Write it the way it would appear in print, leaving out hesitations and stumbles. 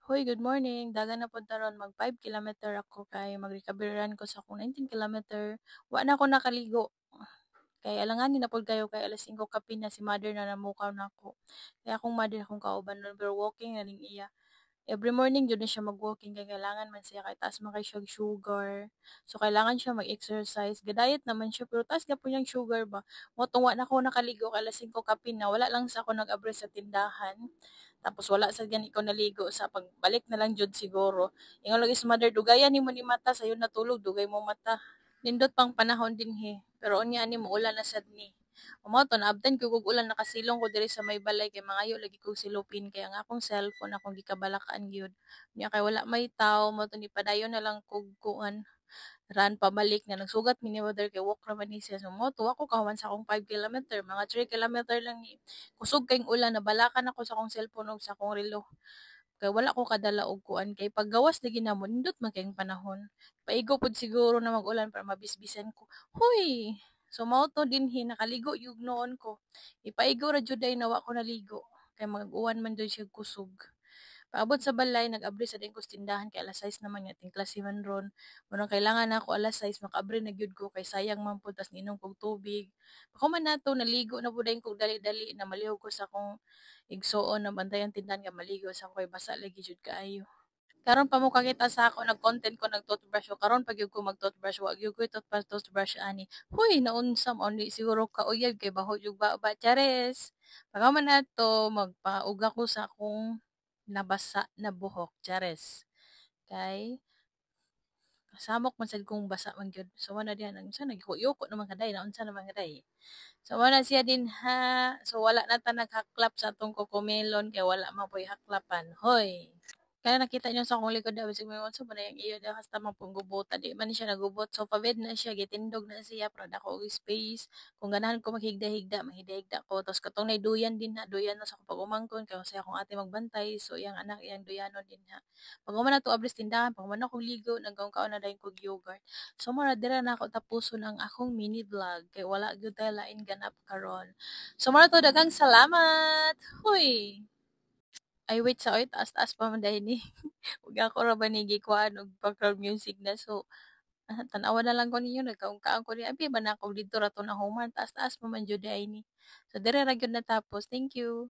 Hoy, good morning. Dagan na punta ron mag 5 kilometer ako kay mag-recovery ko sa akong 19 kilometer. Wa na ako nakaligo. Kay alanganin na pud kayo kay alas 5 kape na si mother na namukaw na ako. Kaya akong mother akong kauban ron pero walking na ning iya. Every morning jud na siya mag-walking kay kailangan man siya kay taas man kay siya sugar. So kailangan siya mag-exercise. Gadayet naman siya pero taas gyapon niyang sugar ba. Mo wa na ako nakaligo kay alas 5 kape na wala lang sa ako nag-abri sa tindahan. Tapos wala sa gani ko naligo sa pagbalik na lang jud siguro. Ingon lagi sa mother dugayan nimo ni mata sayo natulog dugay mo mata. Nindot pang panahon din he. Pero unya ani mo ulan na sad ni. Umaw to naabtan ko kog ulan nakasilong ko diri sa may balay kay mangayo lagi kog silupin kay ang akong cellphone akong gikabalakaan gyud. Nya kay wala may tawo mo to ni padayon na lang kog kuan ran pabalik na nagsugat mi ni mother kay walk raman ni siya. So mo to ako kahuman sa akong 5 kilometer, mga 3 kilometer lang ni. Kusog kayong ulan nabalakan ako sa akong cellphone ug sa akong relo. Kay wala ko kadala og kuan kay paggawas na ginamon nindot man kayong panahon. Paigo pod siguro na mag-ulan para mabisbisan ko. Hoy! So mao to dinhi nakaligo yug noon ko. Ipaigo ra jud ay nawa ko naligo kay mag-uwan man jud siya kusog. Paabot sa balay nag-abri sa din ko sa tindahan kay alas 6 naman nga ting klase man ron. Murang kailangan na ako alas 6 makaabri na gyud ko kay sayang man pud tas niinom kog tubig. Ako man nato naligo na pud ko dali-dali na malihog ko sa akong igsuon na bantayan tindahan nga maligo sa ako kay basa lagi jud kaayo. Karon pa mo kakita sa ako nag-content ko nag-toothbrush ko karon pag gyud ko mag-toothbrush wa gyud ko toothbrush ani. Huy naunsam only siguro kauyab kay baho jud ba chares. Pagka man nato magpauga ko sa akong nabasa na buhok chares. Kay kasamok man sad kong basa man gyud. So wala diyan unsa nagkuyoko naman kaday na unsa naman kaday. So wala siya din ha. So wala na ta naghaklap sa atong kokomelon kay wala man po'y haklapan. Hoy. Kaya nakita niyo sa akong likod daw sig mo unsa man yang iyo daw hasta man pong gubot di man siya nagubot so pabed na siya gitindog na siya para dako og space kung ganahan ko maghigda-higda mahigda ko tapos katong nay duyan din na duyan na sa akong pagumangkon kay sa akong ate magbantay so iyang anak iyang duyanon din ha pag man na to abris tindahan pag man ako ligo nagkaon na dayon kog yogurt so mara dira na ako tapuson ang akong mini vlog kay wala gyud tayo lain ganap karon so mara to daghang salamat huy. Ay wait sa oy taas-taas pa man dahil ni. Huwag ako ra ba ni gikuhaan og background music na so tan-awan na lang ko ninyo nagkaungkaan ko ni abi ba na ako dito ra to nahuman taas-taas pa man jud ay ni. So dire ra gyud natapos. Thank you.